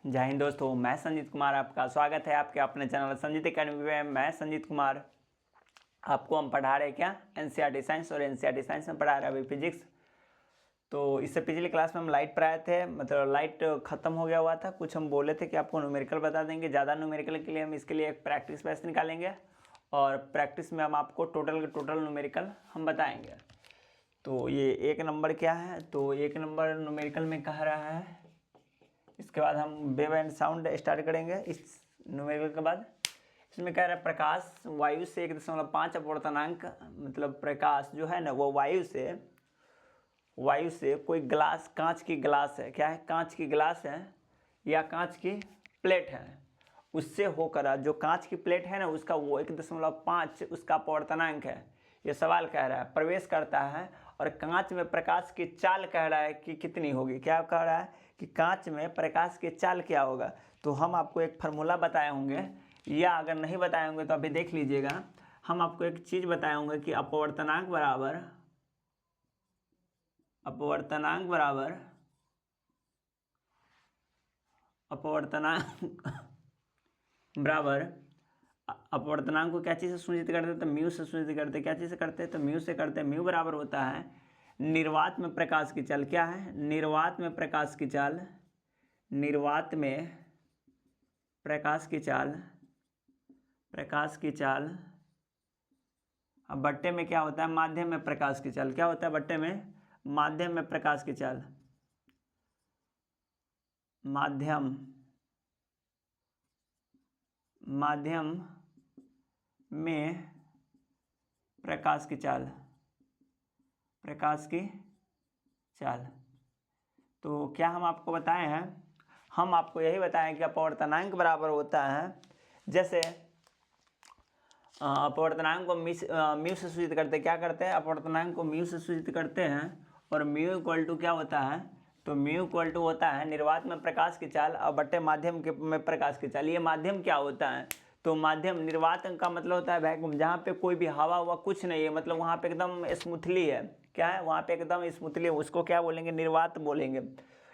जय हिंद दोस्तों, मैं संजीत कुमार। आपका स्वागत है आपके अपने चैनल संजीत एकेडमी में। मैं संजीत कुमार आपको हम पढ़ा रहे क्या एनसीईआरटी साइंस, और एनसीईआरटी साइंस में पढ़ा रहे अभी फिजिक्स। तो इससे पिछली क्लास में हम लाइट पढ़ाए थे, मतलब लाइट खत्म हो गया हुआ था। कुछ हम बोले थे कि आपको न्यूमेरिकल बता देंगे। ज़्यादा न्यूमेरिकल के लिए हम इसके लिए एक प्रैक्टिस बेस निकालेंगे, और प्रैक्टिस में हम आपको टोटल न्यूमेरिकल हम बताएंगे। तो ये एक नंबर क्या है, तो एक नंबर न्यूमेरिकल में कह रहा है। इसके बाद हम वेव एंड साउंड स्टार्ट करेंगे इस न्यूमेरिकल के बाद। इसमें कह रहा है प्रकाश वायु से 1.5 अपवर्तनांक, मतलब प्रकाश जो है ना वो वायु से कोई ग्लास, कांच की ग्लास है, क्या है, कांच की ग्लास है या कांच की प्लेट है, उससे होकर जो कांच की प्लेट है ना उसका वो 1.5 उसका अपवर्तनांक है। ये सवाल कह रहा है प्रवेश करता है, और कांच में प्रकाश की चाल कह रहा है कि कितनी होगी। क्या कह रहा है कि कांच में प्रकाश की चाल क्या होगा। तो हम आपको एक फार्मूला बताए होंगे, या अगर नहीं बताए होंगे तो अभी देख लीजिएगा। हम आपको एक चीज़ बताए होंगे कि अपवर्तनांक बराबर अपवर्तनांक को क्या चीज़ से सूचित करते हैं, तो म्यू से सूचित करते हैं। क्या चीज़ से करते हैं, तो म्यू से करते हैं। म्यू बराबर होता है निर्वात में प्रकाश की चाल। क्या है, निर्वात में प्रकाश की चाल, निर्वात में प्रकाश की चाल। अब बट्टे में क्या होता है, माध्यम में प्रकाश की चाल। क्या होता है बट्टे में, माध्यम में प्रकाश की चाल, माध्यम में प्रकाश की चाल। तो क्या हम आपको बताए हैं, हम आपको यही बताएं कि अपवर्तनांक बराबर होता है, जैसे अपवर्तनांक को म्यू से सूचित करते हैं। क्या करते हैं, अपवर्तनांक को म्यू से सूचित करते हैं, और म्यू इक्वल टू क्या होता है, तो म्यू इक्वल टू होता है निर्वात में प्रकाश की चाल और बट्टे माध्यम के में प्रकाश की चाल। ये माध्यम क्या होता है, तो माध्यम, निर्वात का मतलब होता है वैक्यूम, जहाँ पे कोई भी हवा हुआ कुछ नहीं है, मतलब वहाँ पे एकदम स्मूथली है। क्या है, वहाँ पे एकदम स्मूथली है, उसको क्या बोलेंगे, निर्वात बोलेंगे।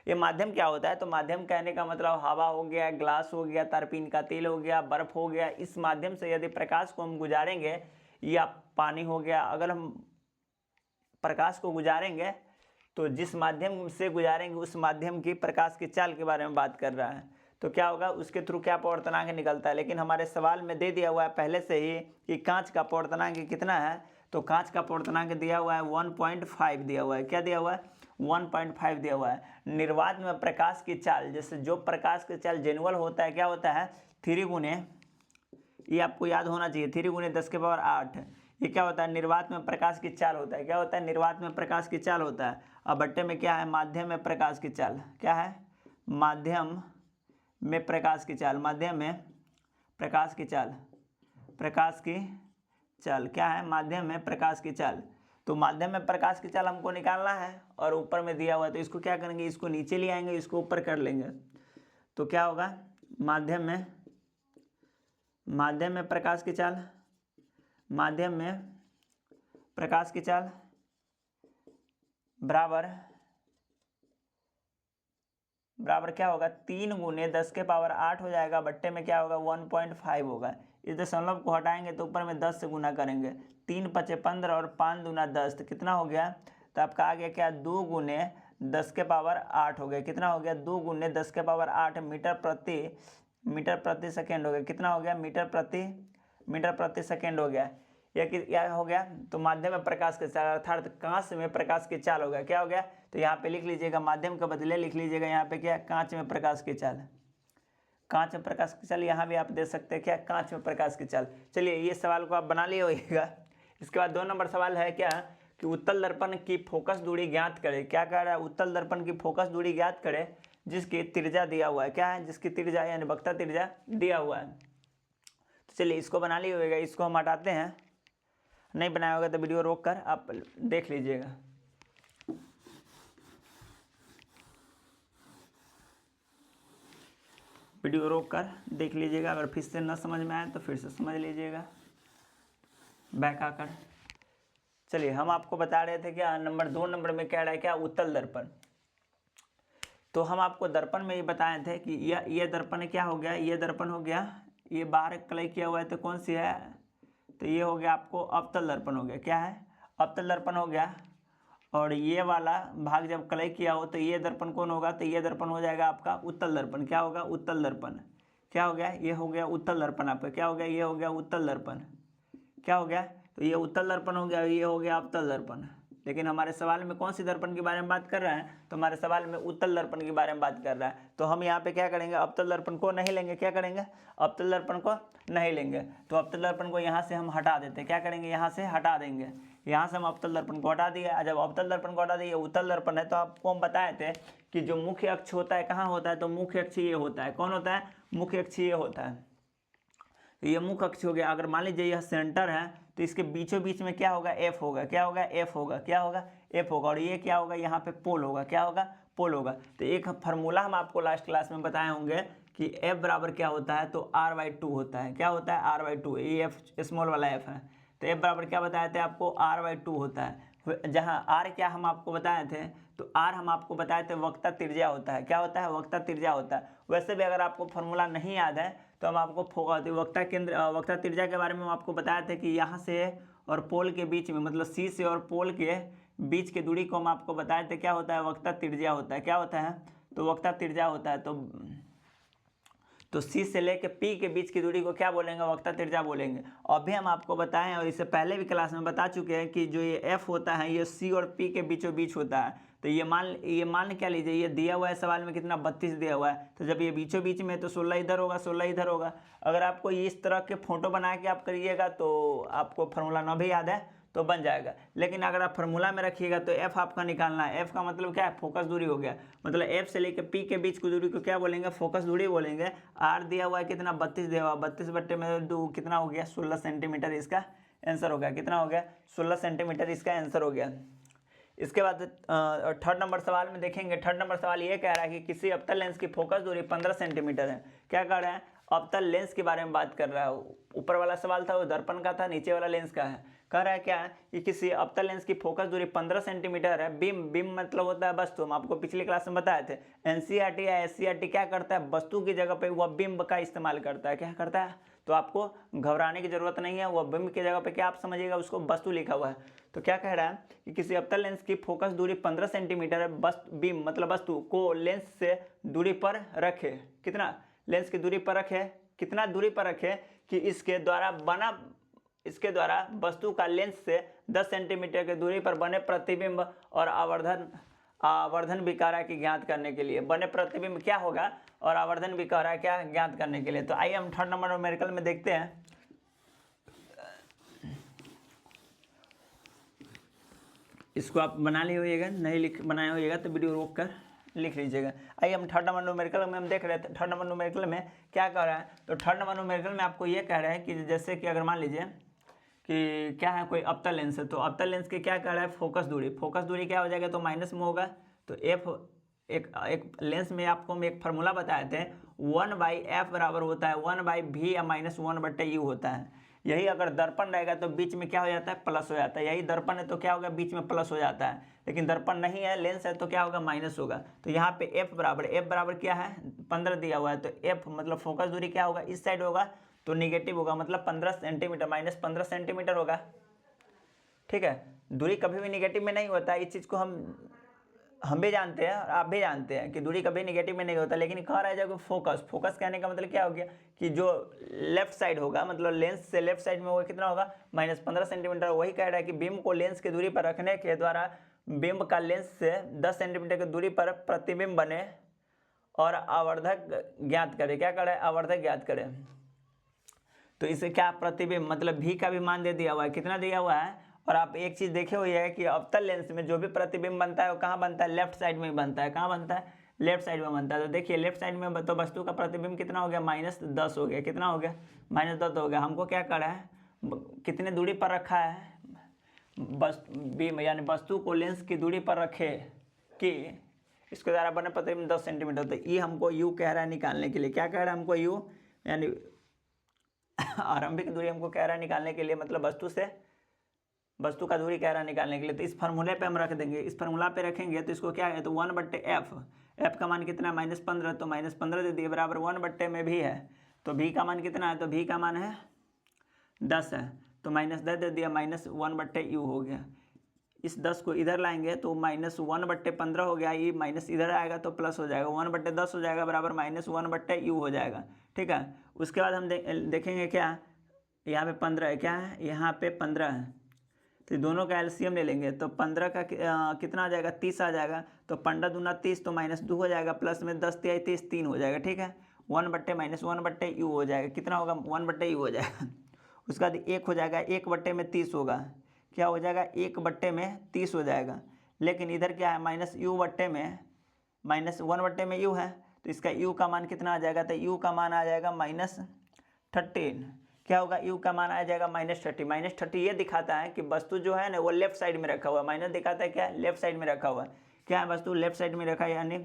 ये माध्यम क्या होता है, तो माध्यम कहने का मतलब हवा हो गया, ग्लास हो गया, तारपीन का तेल हो गया, बर्फ हो गया। इस माध्यम से यदि प्रकाश को हम गुजारेंगे, या पानी हो गया, अगर हम प्रकाश को गुजारेंगे तो जिस माध्यम से गुजारेंगे उस माध्यम की प्रकाश की चाल के बारे में बात कर रहा है। तो क्या होगा, उसके थ्रू क्या अपवर्तनांक निकलता है। लेकिन हमारे सवाल में दे दिया हुआ है पहले से ही कि कांच का अपवर्तनांक कितना है, तो कांच का अपवर्तनांक दिया हुआ है 1.5 दिया हुआ है। क्या दिया हुआ है, 1.5 दिया हुआ है। निर्वात में प्रकाश की चाल, जैसे जो प्रकाश की चाल जेनुअल होता है, क्या होता है, 3 गुने, ये आपको याद होना चाहिए, 3 गुने 10 के पावर 8। ये क्या होता है, निर्वात में प्रकाश की चाल होता है। क्या होता है, निर्वात में प्रकाश की चाल होता है। अब बट्टे में क्या है, माध्यम में प्रकाश की चाल। क्या है, माध्यम में प्रकाश की चाल, माध्यम में प्रकाश की चाल, क्या है, माध्यम में प्रकाश की चाल। तो माध्यम में प्रकाश की चाल हमको निकालना है, और ऊपर में दिया हुआ है, तो इसको क्या करेंगे, इसको नीचे ले आएंगे, इसको ऊपर कर लेंगे। तो क्या होगा, माध्यम में प्रकाश की चाल, माध्यम में प्रकाश की चाल बराबर क्या होगा, 3 गुने 10 के पावर 8 हो जाएगा। बट्टे में क्या होगा, 1.5 होगा। इस दशमलव को हटाएंगे तो ऊपर में 10 से गुना करेंगे, 3 पचे 15 और 5 दूना 10, तो कितना हो गया, तो आपका आ गया क्या, 2 गुने 10 के पावर 8 हो गया। कितना हो गया, 2 गुने 10 के पावर 8 मीटर प्रति सेकेंड हो गया। कितना हो गया, मीटर प्रति सेकेंड हो गया। यह क्या हो गया, तो माध्यम में प्रकाश की चाल, अर्थात कांच में प्रकाश की चाल हो गया। क्या हो गया, तो यहाँ पे लिख लीजिएगा, माध्यम के बदले लिख लीजिएगा यहाँ पे क्या, कांच में प्रकाश की चाल। कांच में प्रकाश की चाल यहाँ भी आप दे सकते हैं, क्या, कांच में प्रकाश की चाल। चलिए, ये सवाल को आप बना लिए होइएगा। इसके बाद 2 नंबर सवाल है क्या, कि उत्तल दर्पण की फोकस दूरी ज्ञात करे। क्या कह रहा है, उत्तल दर्पण की फोकस दूरी ज्ञात करे जिसकी त्रिज्या दिया हुआ है। क्या है, जिसकी त्रिज्या यानी वक्रता त्रिज्या दिया हुआ है। तो चलिए, इसको बना लिए होइएगा। इसको हम हटाते हैं, नहीं बनाया होगा तो वीडियो रोक कर आप देख लीजिएगा। वीडियो रोक कर देख लीजिएगा, अगर फिर से न समझ में आए तो फिर से समझ लीजिएगा बैक आकर। चलिए, हम आपको बता रहे थे क्या, नंबर 2 नंबर में कह रहा है क्या, उत्तल दर्पण। तो हम आपको दर्पण में ये बताए थे कि ये दर्पण क्या हो गया, ये दर्पण हो गया, ये बाहर कलई किया हुआ है तो कौन सी है, तो ये हो गया आपको अवतल दर्पण हो गया। क्या है, अवतल दर्पण हो गया। और ये वाला भाग जब कलई किया हो तो ये दर्पण कौन होगा, तो ये दर्पण हो जाएगा आपका उत्तल दर्पण। क्या होगा, उत्तल दर्पण। क्या हो गया, ये हो गया उत्तल दर्पण आपका। क्या हो गया, ये हो गया उत्तल दर्पण। क्या हो गया, तो ये उत्तल दर्पण हो गया, ये हो गया अवतल दर्पण। लेकिन हमारे सवाल में कौन सी दर्पण के बारे में बात कर रहा है, तो हमारे सवाल में उत्तल दर्पण के बारे में बात कर रहा है। तो हम यहाँ पे क्या करेंगे, अवतल दर्पण को नहीं लेंगे। क्या करेंगे, अवतल दर्पण को नहीं लेंगे। तो अवतल दर्पण को यहाँ से हम हटा देते हैं। क्या करेंगे, यहाँ से हटा देंगे। यहाँ से हम अवतल दर्पण को हटा दिया। जब अवतल दर्पण को हटा दिए, उत्तल दर्पण है, तो आपको हम बताए थे कि जो मुख्य अक्ष होता है कहाँ होता है, तो मुख्य अक्ष ये होता है। कौन होता है, मुख्य अक्ष ये होता है। तो ये मुख्य अक्ष हो गया। अगर मान लीजिए यह सेंटर है तो इसके बीचों बीच में क्या होगा, एफ होगा। क्या होगा, एफ होगा। क्या होगा, एफ होगा। और ये क्या होगा, यहाँ पे पोल होगा। क्या होगा, पोल होगा। तो एक फार्मूला हम आपको लास्ट क्लास में बताए होंगे कि एफ बराबर क्या होता है, तो r/2 होता है। क्या होता है, r/2। ये एफ स्मॉल वाला एफ है। तो एफ बराबर क्या बताए थे आपको, r/2 होता है। जहाँ r क्या हम आपको बताए थे, तो r हम आपको बताए थे वक्रता त्रिज्या होता है। क्या होता है, वक्रता त्रिज्या होता है। वैसे भी अगर आपको फॉर्मूला नहीं याद है तो हम आपको वक्रता केंद्र वक्रता त्रिज्या के बारे में हम आपको बताए थे कि यहाँ से और पोल के बीच में, मतलब सी से और पोल के बीच की दूरी को हम आपको बताए थे क्या होता है, वक्रता त्रिज्या होता है। क्या होता है, तो वक्रता त्रिज्या होता है। तो सी से लेके पी के बीच की दूरी को क्या बोलेंगे, वक्रता त्रिज्या बोलेंगे। अभी हम आपको बताएं और इससे पहले भी क्लास में बता चुके हैं कि जो ये एफ होता है ये सी और पी के बीचों बीच होता है। तो ये मान क्या लीजिए, ये दिया हुआ है सवाल में कितना, 32 दिया हुआ है। तो जब ये बीचों बीच में तो 16 इधर होगा, 16 इधर होगा। अगर आपको इस तरह के फोटो बना के आप करिएगा तो आपको फार्मूला ना भी याद है तो बन जाएगा। लेकिन अगर आप फार्मूला में रखिएगा तो एफ आपका निकालना है। एफ का मतलब क्या है, फोकस दूरी हो गया। मतलब एफ से लेकर पी के बीच की दूरी को क्या बोलेंगे, फोकस दूरी बोलेंगे। आर दिया हुआ है कितना, 32 दिया हुआ है। 32/2 कितना हो गया, 16 सेंटीमीटर इसका आंसर हो गया। कितना हो गया, 16 सेंटीमीटर इसका आंसर हो गया। इसके बाद थर्ड नंबर सवाल में देखेंगे। थर्ड नंबर सवाल ये कह रहा है कि किसी अवतल लेंस की फोकस दूरी 15 सेंटीमीटर है। क्या कह रहा है, अवतल लेंस के बारे में बात कर रहा है। ऊपर वाला सवाल था वो दर्पण का था, नीचे वाला लेंस का है। कह रहा है क्या है कि किसी अवतल लेंस की फोकस दूरी 15 सेंटीमीटर है। बीम मतलब होता है वस्तु। हम आपको पिछली क्लास में बताए थे। एनसीईआरटी या एससीईआरटी क्या करता है, वस्तु की जगह पे वह बिंब का इस्तेमाल करता है। क्या करता है, तो आपको घबराने की जरूरत नहीं है। वह बिंब की जगह पे क्या आप समझिएगा, उसको वस्तु लिखा हुआ है। तो क्या कह रहा है कि किसी अवतल लेंस की फोकस दूरी 15 सेंटीमीटर है। बीम मतलब वस्तु को लेंस से दूरी पर रखे। कितना, लेंस की दूरी पर रखे। कितना दूरी पर रखे कि इसके द्वारा वस्तु का लेंस से 10 सेंटीमीटर की दूरी पर बने प्रतिबिंब और आवर्धन विकारा की ज्ञात करने के लिए। बने प्रतिबिंब क्या होगा और आवर्धन विकारा क्या ज्ञात करने के लिए। तो आइए हम थर्ड नंबर न्यूमेरिकल में देखते हैं। इसको आप बना लिए होइएगा, नहीं बनाए होइएगा तो वीडियो रोक कर लिख लीजिएगा। आइए हम थर्ड नंबर न्यूमेरिकल में हम देख रहे थे। थर्ड नंबर न्यूमेरिकल में क्या कह रहा है, तो थर्ड नंबर न्यूमेरिकल में आपको ये कह रहा है कि जैसे कि अगर मान लीजिए कि क्या है, कोई अवतल लेंस है। तो अवतल लेंस के क्या कह रहा है, फोकस दूरी। फोकस दूरी क्या हो जाएगा, तो माइनस में होगा। तो एफ एक लेंस में आपको हम एक फार्मूला बताए थे, 1/f बराबर होता है 1/v या -1/u होता है। यही अगर दर्पण रहेगा तो बीच में क्या हो जाता है, प्लस हो जाता है। यही दर्पण है तो क्या होगा, बीच में प्लस हो जाता है। लेकिन दर्पण नहीं है, लेंस है तो क्या होगा, माइनस होगा। तो यहाँ पे एफ बराबर क्या है, 15 दिया हुआ है। तो एफ मतलब फोकस दूरी क्या होगा, इस साइड होगा तो निगेटिव होगा, मतलब 15 सेंटीमीटर -15 सेंटीमीटर होगा। ठीक है, दूरी कभी भी निगेटिव में नहीं होता है। इस चीज़ को हम भी जानते हैं और आप भी जानते हैं कि दूरी कभी निगेटिव में नहीं होता। लेकिन कह रहा है जब फोकस कहने का मतलब क्या हो गया कि जो लेफ्ट साइड होगा, मतलब लेंस से लेफ्ट साइड में वो कितना होगा, -15 सेंटीमीटर। वही कह रहा है कि बीम को लेंस की दूरी पर रखने के द्वारा बिंब का लेंस से 10 सेंटीमीटर की दूरी पर प्रतिबिंब बने और आवर्धक ज्ञात करे। क्या करे, आवर्धक ज्ञात करे। तो इसे क्या, प्रतिबिंब मतलब भी का भी मान दे दिया हुआ है। कितना दिया हुआ है, और आप एक चीज़ देखे हुई है कि अवतल लेंस में जो भी प्रतिबिंब बनता है वो कहाँ बनता है, लेफ्ट साइड में बनता है। कहाँ बनता है, लेफ्ट साइड में बनता है। तो देखिए लेफ्ट साइड में तो वस्तु का प्रतिबिंब कितना हो गया, -10 हो गया। कितना हो गया, -10 हो गया। हमको क्या करा है, कितने दूरी पर रखा है, बीम यानी वस्तु को लेंस की दूरी पर रखे कि इसके द्वारा बने प्रतिबिंब 10 सेंटीमीटर। तो ये हमको यू कह रहा है निकालने के लिए। क्या कह रहा है हमको, यू यानी आरंभिक दूरी हमको कह रहा है निकालने के लिए, मतलब वस्तु का दूरी कह रहा है निकालने के लिए। तो इस फार्मूले पे हम रख देंगे। इस फार्मूला पे रखेंगे तो इसको क्या है, तो 1/f एफ का मान कितना है -15, तो -15 दे दिए बराबर 1 में भी है, तो भी का मान कितना है, तो भी का मान है 10 है, तो -10 दे दिया, -1/u हो गया। इस 10 को इधर लाएंगे तो -1/15 हो गया, ये माइनस इधर आएगा तो प्लस हो जाएगा, 1/10 हो जाएगा बराबर -1/u हो जाएगा। ठीक है, उसके बाद हम देखेंगे क्या, यहाँ पे 15 है, क्या है यहाँ पे 15 है, तो दोनों का एलसीएम ले लेंगे, तो 15 का कितना आ जाएगा 30 आ जाएगा, तो 15 दूना 30, तो -2 हो जाएगा, प्लस में 10 तिया 30 3 हो जाएगा। ठीक है, 1/-1/u हो जाएगा, कितना होगा 1/u हो जाएगा। उसके बाद 1 हो जाएगा, 1/30 होगा, क्या हो जाएगा 1/30 हो जाएगा। लेकिन इधर क्या है -1/u है, तो इसका u का मान कितना आ जाएगा, तो u का मान आ जाएगा -13। क्या होगा, u का मान आ जाएगा -30। -30 ये दिखाता है कि वस्तु जो है ना वो लेफ्ट साइड में रखा हुआ है, माइनस दिखाता है क्या, लेफ्ट साइड में रखा हुआ है, क्या है वस्तु लेफ्ट साइड में रखा है यानी।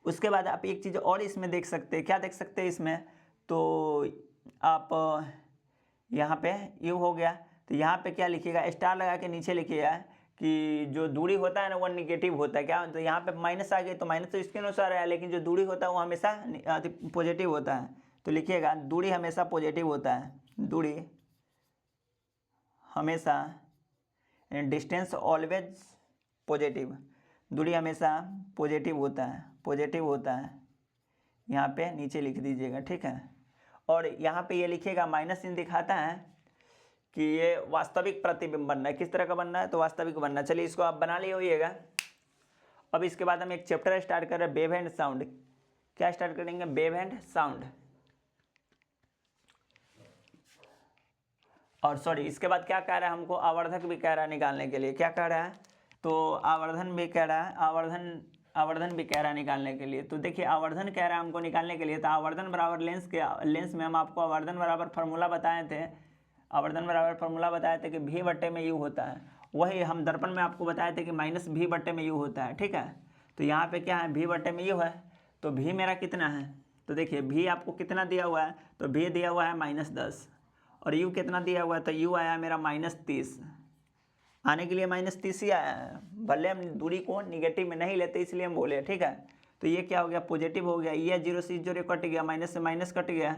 उसके बाद आप एक चीज़ और इसमें देख सकते हैं, क्या देख सकते हैं इसमें, तो आप यहाँ पे u हो गया, तो यहाँ पे क्या लिखिएगा, स्टार लगा के नीचे लिखिएगा कि जो दूरी होता है ना वो निगेटिव होता है, क्या, तो यहाँ पे माइनस आ गई, तो माइनस तो इसके अनुसार है, लेकिन जो दूरी होता है वो हमेशा पॉजिटिव होता है, तो लिखिएगा दूरी हमेशा पॉजिटिव होता है, दूरी हमेशा, डिस्टेंस ऑलवेज पॉजिटिव, दूरी हमेशा पॉजिटिव होता है, यहाँ पे नीचे लिख दीजिएगा। ठीक है, और यहाँ पे ये लिखिएगा माइनस चिन्ह दिखाता है कि ये वास्तविक प्रतिबिंब बनना है, किस तरह का बनना है, तो वास्तविक बनना है। चलिए इसको आप बना लिए होइएगा। अब इसके बाद हम एक चैप्टर स्टार्ट कर रहे हैं, वेव एंड साउंड। क्या स्टार्ट करेंगे, वेव एंड साउंड, और सॉरी इसके बाद क्या कह रहा है हमको, आवर्धक भी कह रहा है निकालने के लिए, क्या कह रहा है, तो आवर्धन भी कह रहा है, आवर्धन भी कह रहा है निकालने के लिए। तो देखिए आवर्धन कह रहा है हमको निकालने के लिए, तो आवर्धन बराबर लेंस में हम आपको आवर्धन बराबर फार्मूला बताए थे, कि v/u होता है, वही हम दर्पण में आपको बताए थे कि -v/u होता है। ठीक है, तो यहाँ पे क्या है v/u है, तो v मेरा कितना है, तो देखिए v आपको कितना दिया हुआ है, तो v दिया हुआ है -10, और u कितना दिया हुआ है, तो u आया मेरा -30, आने के लिए -30 ही आया है, भले हम दूरी को निगेटिव में नहीं लेते इसलिए हम बोले। ठीक है, तो ये क्या हो गया, पॉजिटिव हो गया, ये 0 से 0 कट गया, माइनस से माइनस कट गया,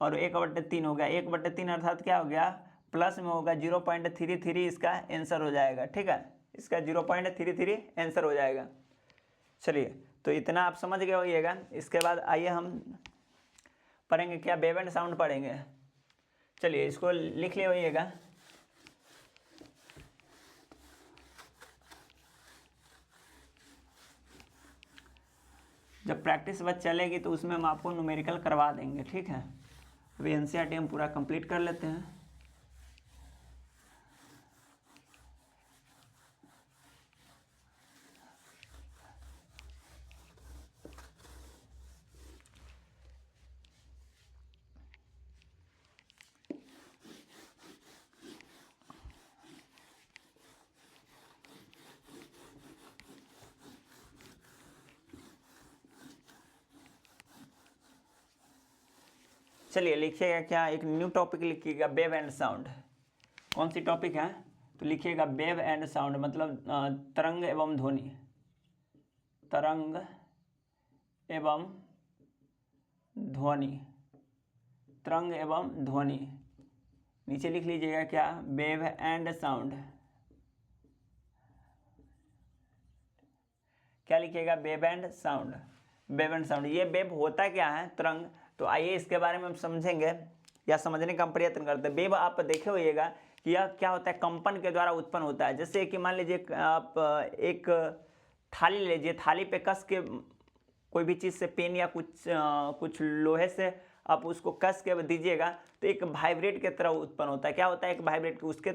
और 1/3 हो गया, 1/3 अर्थात क्या हो गया, प्लस में होगा 0.33 इसका आंसर हो जाएगा। ठीक है, इसका 0.33 आंसर हो जाएगा। चलिए, तो इतना आप समझ गए होइएगा। इसके बाद आइए हम पढ़ेंगे क्या, वेव एंड साउंड पढ़ेंगे। चलिए इसको लिख लिए होइएगा। जब प्रैक्टिस बस चलेगी तो उसमें हम आपको न्यूमेरिकल करवा देंगे। ठीक है, अभी एनसीईआरटी हम पूरा कंप्लीट कर लेते हैं। चलिए लिखिएगा क्या, एक न्यू टॉपिक लिखिएगा, वेव एंड साउंड। कौन सी टॉपिक है, तो लिखिएगा वेव एंड साउंड, मतलब तरंग एवं ध्वनि, तरंग एवं ध्वनि, तरंग एवं ध्वनि। नीचे लिख लीजिएगा क्या, वेव एंड साउंड। क्या लिखिएगा, wave and sound, wave and sound. ये वेव होता क्या है, तरंग, तो आइए इसके बारे में हम समझेंगे या समझने का प्रयत्न करते हैं। वेव आप देखे होइएगा कि यह क्या होता है, कंपन के द्वारा उत्पन्न होता है। जैसे कि मान लीजिए आप एक थाली ले लीजिए, थाली पे कस के कोई भी चीज़ से पेन या कुछ लोहे से आप उसको कस के दीजिएगा तो एक वाइब्रेट के तरह उत्पन्न होता है। क्या होता है, एक वाइब्रेट, उसके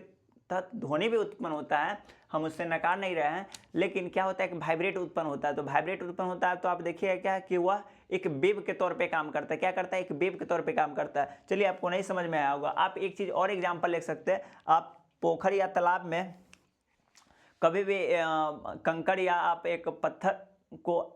तहत ध्वनि भी उत्पन्न होता है, हम उससे नकार नहीं रहे हैं, लेकिन क्या होता है, एक वाइब्रेट उत्पन्न होता है। तो वाइब्रेट उत्पन्न होता है तो आप देखिए क्या कि वह एक वेव के तौर पे काम करता है। क्या करता है, एक वेव के तौर पे काम करता है। चलिए आपको नहीं समझ में आया होगा, आप एक चीज़ और एग्जाम्पल ले सकते हैं। आप पोखर या तालाब में कभी भी कंकड़ या आप एक पत्थर को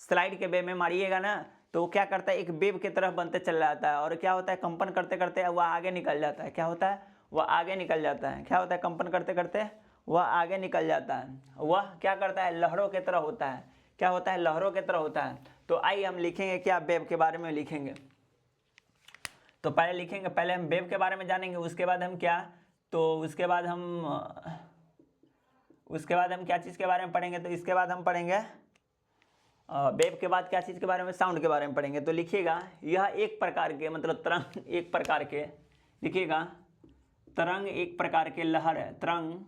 स्लाइड के वे में मारिएगा ना, तो क्या करता है, एक वेव की तरफ बनते चल जाता है, और क्या होता है, कंपन करते करते वह आगे निकल जाता है। क्या होता है, वह आगे निकल जाता है। क्या होता है, कंपन करते करते वह आगे निकल जाता है। वह क्या करता है, लहरों की तरह होता है। क्या होता है, लहरों की तरह होता है। तो आइए हम लिखेंगे क्या, वेव के बारे में लिखेंगे। तो पहले लिखेंगे, पहले हम वेव के बारे में जानेंगे, उसके बाद हम क्या, तो उसके बाद हम क्या चीज़ के बारे में पढ़ेंगे, तो इसके बाद हम पढ़ेंगे वेव के बाद क्या चीज़ के बारे में, साउंड के बारे में पढ़ेंगे। तो लिखिएगा यह एक प्रकार के, मतलब तरंग एक प्रकार के, लिखिएगा तरंग एक प्रकार के लहर है, तरंग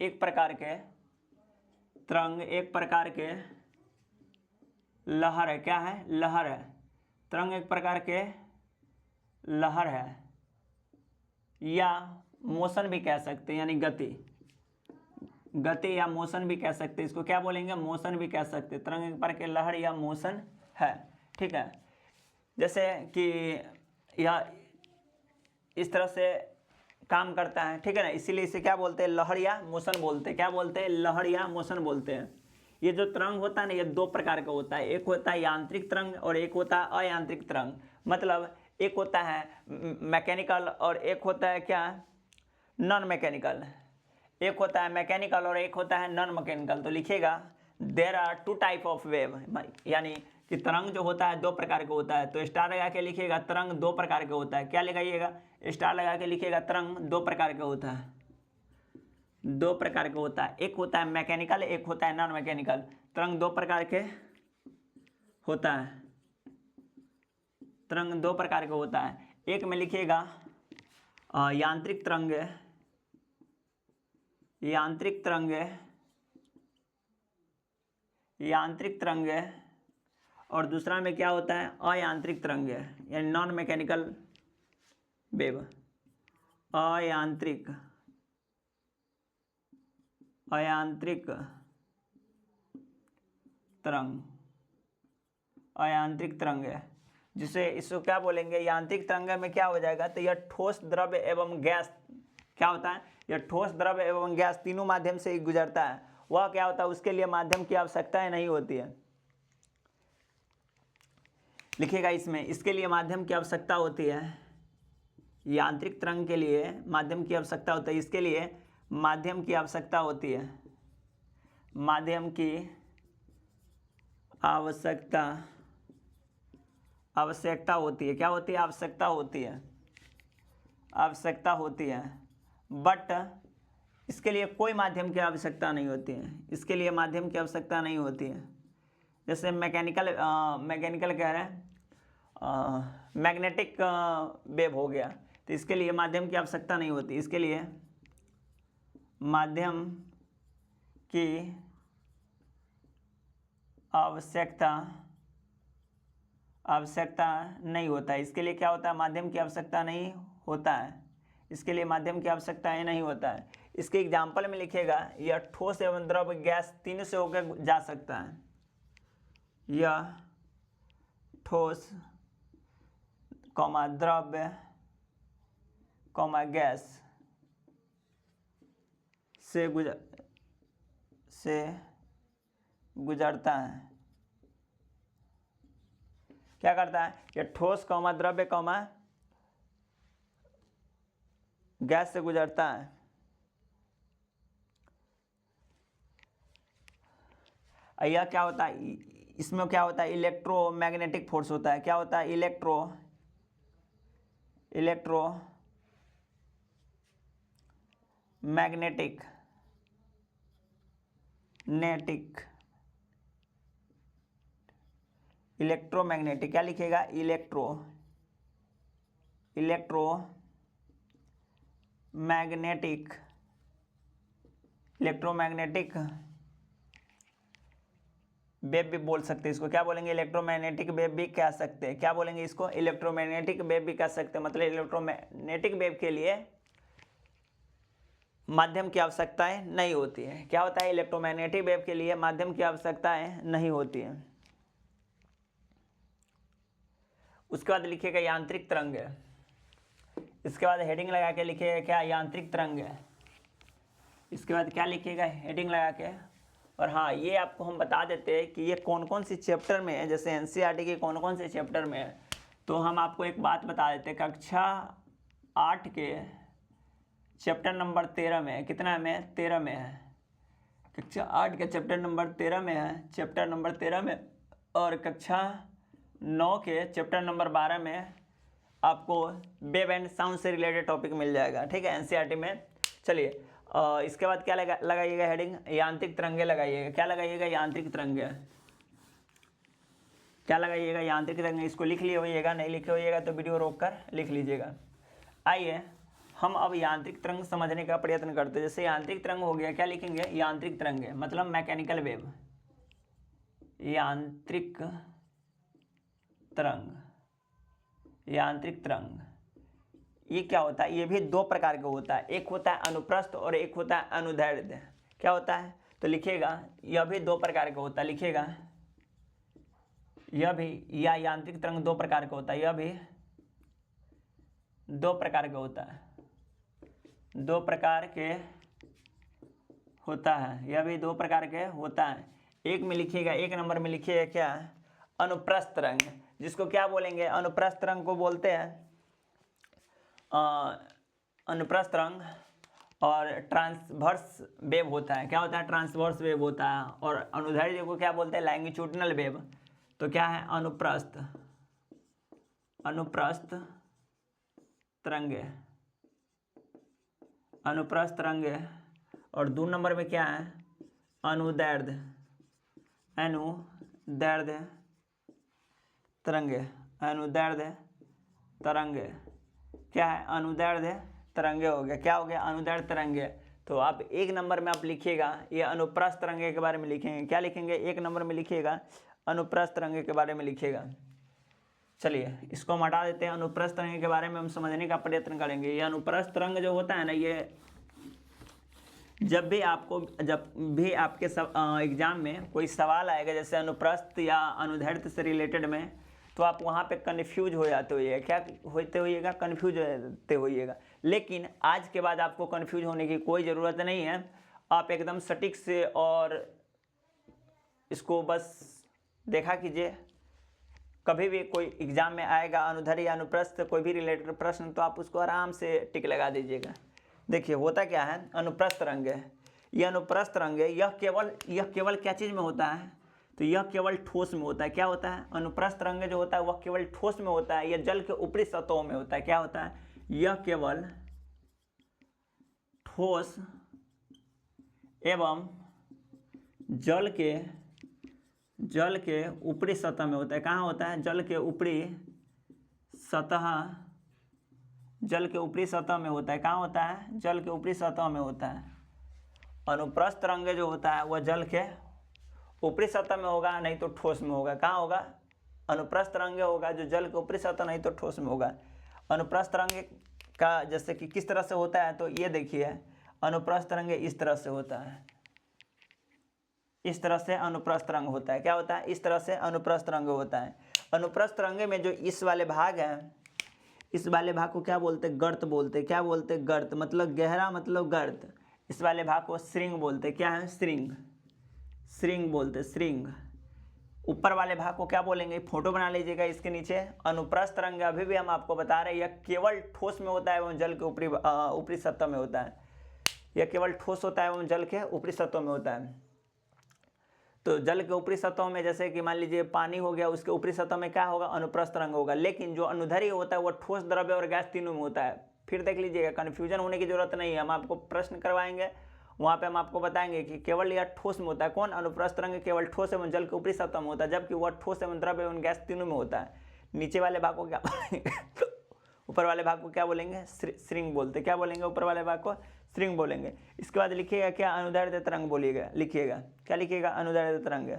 एक प्रकार के लहर है। क्या है, लहर है। तरंग एक प्रकार के लहर है, या मोशन भी कह सकते हैं, यानी गति या मोशन भी कह सकते हैं। इसको क्या बोलेंगे, मोशन भी कह सकते हैं। तरंग एक प्रकार के लहर या मोशन है, ठीक है। जैसे कि यह इस तरह से काम करता है, ठीक है ना, इसीलिए इसे क्या बोलते हैं, लहर या मोशन बोलते हैं। क्या बोलते हैं, लहर या मोशन बोलते हैं। ये जो तरंग होता है ना, ये दो प्रकार का होता है, एक होता है यांत्रिक तरंग और एक होता है अयांत्रिक तरंग। मतलब एक होता है मैकेनिकल और एक होता है क्या, नॉन मैकेनिकल। एक होता है मैकेनिकल और एक होता है नॉन मैकेनिकल। तो लिखिएगा there are two type of wave, यानी कि तरंग जो होता है दो प्रकार का होता है। तो स्टार लगा के लिखिएगा तरंग दो प्रकार का होता है। क्या लगाइएगा, स्टार लगा के लिखिएगा तरंग दो प्रकार का होता है, दो प्रकार का होता है। एक होता है मैकेनिकल, एक होता है नॉन मैकेनिकल। तरंग दो प्रकार के होता है, तरंग दो प्रकार का होता है। एक में लिखिएगा यांत्रिक तरंग, यांत्रिक तरंग, और दूसरा में क्या होता है, अयांत्रिक तरंग, यानी नॉन मैकेनिकल वेव। अयांत्रिक तरंग है, जिसे इसको क्या बोलेंगे, यांत्रिक तरंग में क्या हो जाएगा, तो यह ठोस, द्रव्य एवं गैस, क्या होता है, यह ठोस, द्रव्य एवं गैस तीनों माध्यम से गुजरता है। वह क्या होता है, उसके लिए माध्यम की आवश्यकता नहीं होती है। लिखिएगा इसमें, इसके लिए माध्यम की आवश्यकता होती है। यांत्रिक तरंग के लिए माध्यम की आवश्यकता होती है, इसके लिए माध्यम की आवश्यकता होती है, माध्यम की आवश्यकता होती है। क्या होती है, आवश्यकता होती है, बट इसके लिए कोई माध्यम की आवश्यकता नहीं होती है, इसके लिए माध्यम की आवश्यकता नहीं होती है। जैसे मैकेनिकल कह रहे हैं, मैग्नेटिक वेव हो गया, तो इसके लिए माध्यम की आवश्यकता नहीं होती, इसके लिए माध्यम की आवश्यकता नहीं होता है। इसके लिए क्या होता है, माध्यम की आवश्यकता नहीं होता है, इसके लिए माध्यम की आवश्यकता नहीं होता है। इसके एग्जाम्पल में लिखिएगा, यह ठोस एवं द्रव गैस तीनों से होकर जा सकता है। यह ठोस, द्रव्य, गैस से गुजरता है। क्या करता है, यह ठोस, द्रव्य, गैस से गुजरता है। यह क्या होता है, इसमें क्या होता है, इलेक्ट्रोमैग्नेटिक फोर्स होता है। क्या होता है, इलेक्ट्रोमैग्नेटिक क्या लिखिएगा, इलेक्ट्रोमैग्नेटिक वेव भी बोल सकते हैं इसको। क्या बोलेंगे, इलेक्ट्रोमैग्नेटिक वेव भी कह सकते हैं। क्या बोलेंगे इसको, इलेक्ट्रोमैग्नेटिक वेव भी कह सकते हैं। मतलब इलेक्ट्रोमैग्नेटिक वेव के लिए माध्यम की आवश्यकताएं नहीं होती है। क्या होता है, इलेक्ट्रोमैग्नेटिक वेव के लिए माध्यम की आवश्यकताएं नहीं होती है। उसके बाद लिखिएगा यांत्रिक तरंग है। इसके बाद हेडिंग लगा के लिखिएगा क्या, यांत्रिक तरंग है। इसके बाद क्या लिखिएगा, हेडिंग लगा के। और हाँ, ये आपको हम बता देते हैं कि ये कौन कौन सी चैप्टर में है, जैसे एनसीईआरटी के कौन कौन से चैप्टर में है। तो हम आपको एक बात बता देते हैं, कक्षा 8 के चैप्टर नंबर 13 में, कितना में, 13 में है। कक्षा 8 के चैप्टर नंबर 13 में है, चैप्टर नंबर 13 में, और कक्षा 9 के चैप्टर नंबर 12 में आपको वेव एंड साउंड से रिलेटेड टॉपिक मिल जाएगा, ठीक है, एनसीईआरटी में। चलिए इसके बाद क्या लगाइएगा हेडिंग, यांत्रिक तरंगे लगाइएगा। क्या लगाइएगा? यांत्रिक तरंगे। क्या लगाइएगा? यांत्रिक तरंगे। इसको लिख लिए होइएगा, नहीं लिखे होइएगा तो वीडियो रोक कर लिख लीजिएगा। आइए हम अब यांत्रिक तरंग समझने का प्रयत्न करते हैं। जैसे यांत्रिक तरंग हो गया, क्या लिखेंगे? यांत्रिक तरंगे मतलब मैकेनिकल वेव, यांत्रिक तरंग। यांत्रिक तरंग ये क्या होता है? ये भी दो प्रकार का होता है, एक होता है अनुप्रस्थ और एक होता है अनुदैर्ध्य। क्या होता है? तो लिखिएगा, यह भी दो प्रकार का होता है, लिखिएगा यह भी, या यांत्रिक तरंग दो प्रकार का होता है, यह भी दो प्रकार का होता है, दो प्रकार के होता है, यह भी दो प्रकार के होता है। एक में लिखिएगा, एक नंबर में लिखिएगा क्या? अनुप्रस्थ तरंग, जिसको क्या बोलेंगे? अनुप्रस्थ तरंग को बोलते हैं अनुप्रस्थ तरंग। और ट्रांसवर्स वेव होता है, क्या होता है? ट्रांसवर्स वेव होता है। और अनुदैर्ध्य को क्या बोलते हैं? लैंगिट्यूडनल वेव। तो क्या है? अनुप्रस्थ, अनुप्रस्थ तरंगे, अनुप्रस्थ तरंगे। और 2 नंबर में क्या है? अनुदैर्ध्य, अनुदैर्ध्य तरंगे, अनुदैर्ध्य तरंगे। क्या है? अनुदैर्ध्य तरंगे हो गया। क्या हो गया? अनुदैर्ध्य तरंगे। तो आप 1 नंबर में आप लिखिएगा, ये अनुप्रस्थ तरंगे के बारे में लिखेंगे। क्या लिखेंगे? 1 नंबर में लिखिएगा अनुप्रस्थ तरंगे के बारे में लिखिएगा। चलिए इसको हम हटा देते हैं। अनुप्रस्थ तरंगे के बारे में हम समझने का प्रयत्न करेंगे। ये अनुप्रस्थ तरंग जो होता है ना, ये जब भी आपके एग्जाम में कोई सवाल आएगा, जैसे अनुप्रस्थ या अनुदैर्ध्य से रिलेटेड में, तो आप वहाँ पे कन्फ्यूज हो जाते होइएगा। क्या होते होइएगा? कन्फ्यूज होते होइएगा। लेकिन आज के बाद आपको कन्फ्यूज होने की कोई ज़रूरत नहीं है। आप एकदम सटीक से और इसको बस देखा कीजिए। कभी भी कोई एग्जाम में आएगा अनुदैर्ध्य या अनुप्रस्थ कोई भी रिलेटेड प्रश्न, तो आप उसको आराम से टिक लगा दीजिएगा। देखिए होता क्या है? अनुप्रस्थ तरंग है, यह अनुप्रस्थ तरंग है। यह केवल क्या चीज़ में होता है? तो यह केवल ठोस में होता है। क्या होता है? अनुप्रस्थ तरंग जो होता है वह केवल ठोस में होता है। यह जल के ऊपरी सतहों में होता है। क्या होता है? यह केवल ठोस एवं जल के ऊपरी सतह में होता है। कहाँ होता है? जल के ऊपरी सतह, जल के ऊपरी सतह में होता है। कहाँ होता है? जल के ऊपरी सतह में होता है। अनुप्रस्थ तरंग जो होता है वह जल के ऊपरी सतह में होगा, नहीं तो ठोस में होगा। कहाँ होगा? अनुप्रस्थ तरंग होगा जो जल के ऊपरी सतह, नहीं तो ठोस में होगा। अनुप्रस्थ तरंग का जैसे कि किस तरह से होता है, तो ये देखिए, अनुप्रस्थ तरंग इस तरह से होता है, इस तरह से अनुप्रस्थ तरंग होता है। क्या होता है? इस तरह से अनुप्रस्थ तरंग होता है। अनुप्रस्थ तरंग में जो इस वाले भाग है, इस वाले भाग को क्या बोलते हैं? गर्त बोलते हैं। क्या बोलते हैं? गर्त मतलब गहरा, मतलब गर्त। इस वाले भाग को श्रृंग बोलते हैं। क्या है? श्रृंग, श्रृंग बोलते हैं, श्रृंग। ऊपर वाले भाग को क्या बोलेंगे? फोटो बना लीजिएगा इसके नीचे। अनुप्रस्थ तरंग अभी भी हम आपको बता रहे हैं, यह केवल ठोस में होता है एवं जल के ऊपरी सतह में होता है। यह केवल ठोस होता है एवं जल के ऊपरी सतहों में होता है। तो जल के ऊपरी सतहों में जैसे कि मान लीजिए पानी हो गया, उसके ऊपरी सतह में क्या होगा? अनुप्रस्थ तरंग होगा। लेकिन जो अनुदैर्ध्य होता है वह ठोस, द्रव्य और गैस तीनों में होता है। फिर देख लीजिएगा, कन्फ्यूजन होने की जरूरत नहीं है। हम आपको प्रश्न करवाएंगे, वहाँ पे हम आपको बताएंगे कि केवल यह ठोस में होता है। कौन? अनुप्रस्थ तरंग केवल ठोस एवं जल के ऊपरी सतह में होता है, जबकि वह ठोस एवं द्रव्य एवं गैस तीनों में होता है। नीचे वाले भाग को क्या ऊपर वाले भाग को क्या बोलेंगे? श्रृंग बोलते। क्या बोलेंगे? ऊपर वाले भाग को श्रृंग बोलेंगे। इसके बाद लिखिएगा क्या? अनुदैर्ध्य तरंग बोलिएगा, लिखिएगा। क्या लिखिएगा? अनुदैर्ध्य तरंग।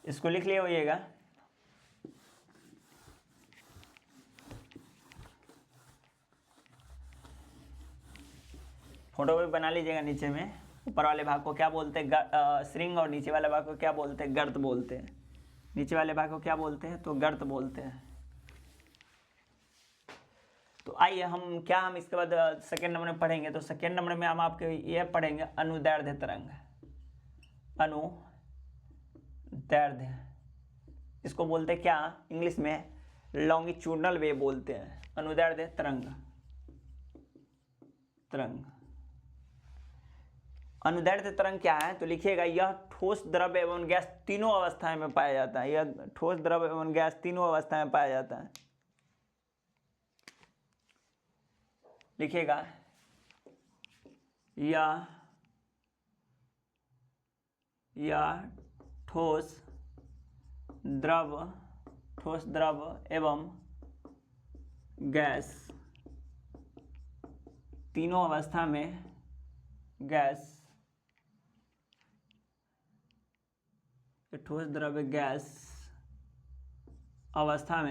इसको लिख लिए होइएगा। फोटो भी बना लीजिएगा नीचे में। ऊपर वाले भाग को क्या बोलते हैं? श्रृंग। और नीचे वाले भाग को क्या बोलते हैं? गर्त बोलते हैं। नीचे वाले भाग को क्या बोलते हैं? तो गर्त बोलते हैं। तो आइए हम इसके बाद सेकेंड नंबर में पढ़ेंगे। तो सेकेंड नंबर में हम आपके ये पढ़ेंगे अनुदैर्ध्य तरंग। अनुदैर्ध्य, इसको बोलते हैं क्या? इंग्लिश में लॉन्गिट्यूडनल वेव बोलते हैं। अनुदैर्ध्य तरंग, तरंग। अनुदैर्ध्य तरंग क्या है? तो लिखिएगा यह ठोस, द्रव्य एवं गैस तीनों अवस्थाएं में पाया जाता है। यह ठोस, द्रव्य एवं गैस तीनों अवस्थाएं में पाया जाता है। लिखिएगा यह ठोस, द्रव्य एवं गैस तीनों अवस्था में ठोस, द्रव्य, गैस अवस्था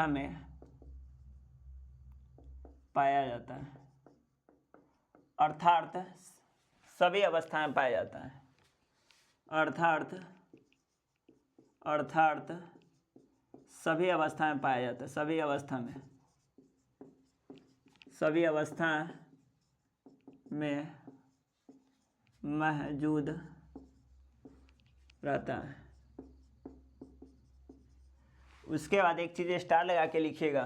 में पाया जाता है। अर्थात सभी अवस्था में पाया जाता है। अर्थात सभी अवस्था में पाया जाता है। सभी अवस्था में मौजूद रहता है। उसके बाद एक चीज़ स्टार लगा के लिखिएगा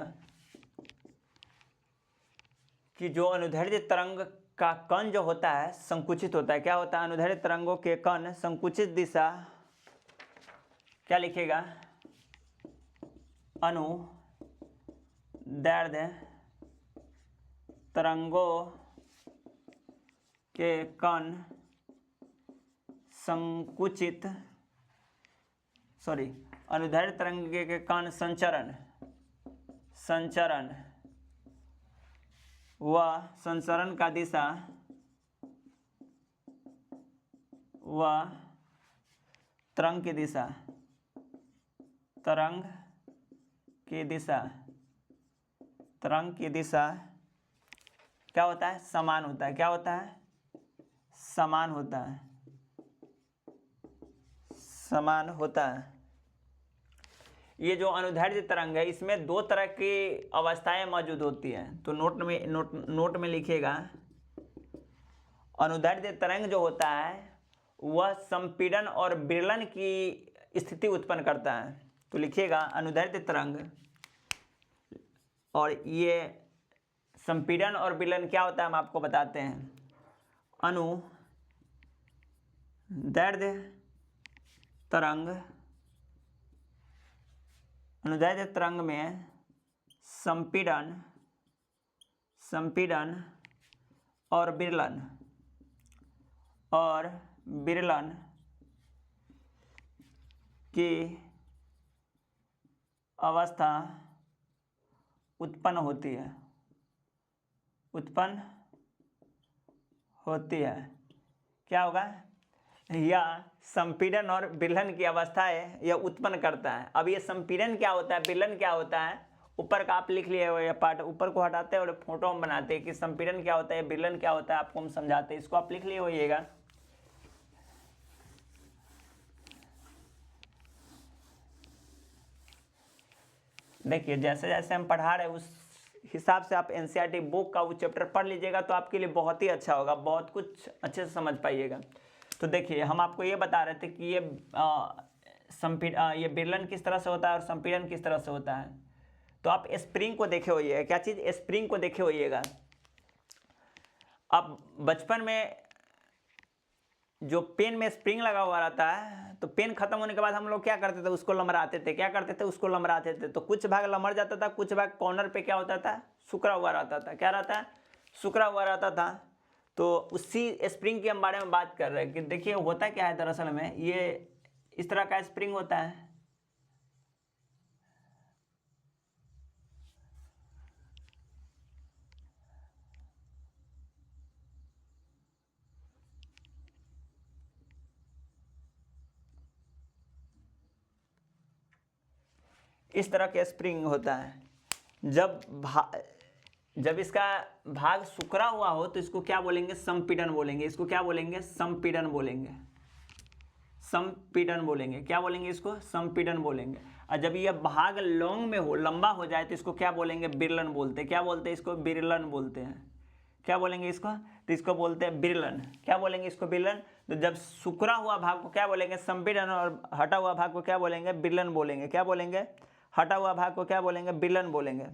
कि जो अनुदैर्ध्य तरंग का कण जो होता है संकुचित होता है। क्या होता है? अनुदैर्ध्य तरंगों के कण संकुचित दिशा, क्या लिखिएगा? अनुदैर्ध्य तरंगों के कण अनुदैर्ध्य तरंग के कण संचरण व संचरण का दिशा व तरंग की दिशा क्या होता है? समान होता है। क्या होता है? समान होता है। ये जो अनुदैर्ध्य तरंग है इसमें दो तरह की अवस्थाएं मौजूद होती हैं। तो नोट में लिखिएगा अनुदैर्ध्य तरंग जो होता है वह संपीड़न और विरलन की स्थिति उत्पन्न करता है। तो लिखिएगा अनुदैर्ध्य तरंग, और ये संपीड़न और विरलन क्या होता है हम आपको बताते हैं। अनुदैर्ध्य तरंग में संपीड़न और विरलन की अवस्था उत्पन्न होती है। क्या होगा? यह संपीड़न और विरलन की अवस्थाएं यह उत्पन्न करता है। अब ये संपीड़न क्या होता है, विरलन क्या होता है, ऊपर का आप लिख लिए हो। यह पार्ट ऊपर को हटाते हैं और फोटो हम बनाते हैं कि संपीड़न क्या होता है, विरलन क्या होता है, आपको हम समझाते हैं। इसको आप लिख लिए होइएगा। देखिए जैसे जैसे हम पढ़ा रहे हैं उस हिसाब से आप एनसीईआरटी बुक का वो चैप्टर पढ़ लीजिएगा तो आपके लिए बहुत ही अच्छा होगा, बहुत कुछ अच्छे से समझ पाइएगा। तो देखिए हम आपको ये बता रहे थे कि ये विरलन किस तरह से होता है और संपीड़न किस तरह से होता है। तो आप स्प्रिंग को देखे होइएगा। क्या चीज़? स्प्रिंग को देखे होइएगा। अब बचपन में जो पेन में स्प्रिंग लगा हुआ रहता है तो पेन खत्म होने के बाद हम लोग क्या करते थे? उसको लमराते थे। क्या करते थे? उसको लमराते थे। तो कुछ भाग लमर जाता था, कुछ भाग कॉर्नर पे क्या होता था? सुकड़ा हुआ रहता था। क्या रहता है? सुकड़ा हुआ रहता था। तो उसी स्प्रिंग के हम बारे में बात कर रहे हैं कि देखिए होता क्या है दरअसल में, ये इस तरह का स्प्रिंग होता है। इस तरह के स्प्रिंग होता है। जब इसका भाग सुकड़ा हुआ हो तो इसको क्या बोलेंगे? संपीड़न बोलेंगे। इसको क्या बोलेंगे? संपीड़न बोलेंगे। संपीड़न बोलेंगे। क्या बोलेंगे? इसको संपीड़न बोलेंगे। और जब यह भाग लॉन्ग में हो, लंबा हो जाए तो इसको क्या बोलेंगे? विरलन बोलते हैं। क्या बोलते हैं? इसको विरलन बोलते हैं। क्या बोलेंगे इसको? तो इसको बोलते हैं विरलन। क्या बोलेंगे? इसको विरलन। तो जब सुकड़ा हुआ भाग को क्या बोलेंगे? संपीड़न, और हटा हुआ भाग को क्या बोलेंगे? विरलन बोलेंगे। क्या बोलेंगे? हटा हुआ भाग को क्या बोलेंगे? विरलन बोलेंगे।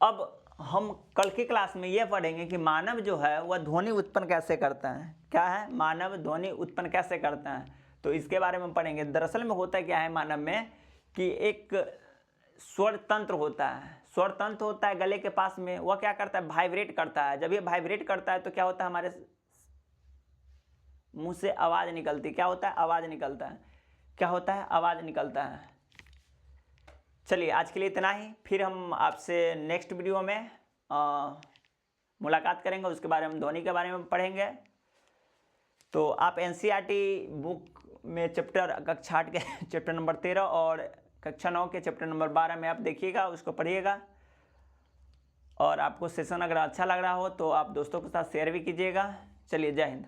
अब हम कल की क्लास में ये पढ़ेंगे कि मानव जो है वह ध्वनि उत्पन्न कैसे करता है। क्या है? मानव ध्वनि उत्पन्न कैसे करता है, तो इसके बारे में पढ़ेंगे। दरअसल में होता क्या है मानव में कि एक स्वर तंत्र होता है, स्वर तंत्र होता है गले के पास में। वह क्या करता है? वाइब्रेट करता है। जब ये वाइब्रेट करता है तो क्या होता है? हमारे मुंह से आवाज निकलती। क्या होता है? आवाज निकलता है। क्या होता है? आवाज निकलता है। चलिए आज के लिए इतना ही, फिर हम आपसे नेक्स्ट वीडियो में मुलाकात करेंगे, उसके बारे में ध्वनि के बारे में पढ़ेंगे। तो आप एनसीईआरटी बुक में चैप्टर कक्षा 8 के चैप्टर नंबर 13 और कक्षा 9 के चैप्टर नंबर 12 में आप देखिएगा, उसको पढ़िएगा। और आपको सेशन अगर अच्छा लग रहा हो तो आप दोस्तों के साथ शेयर भी कीजिएगा। चलिए, जय हिंद।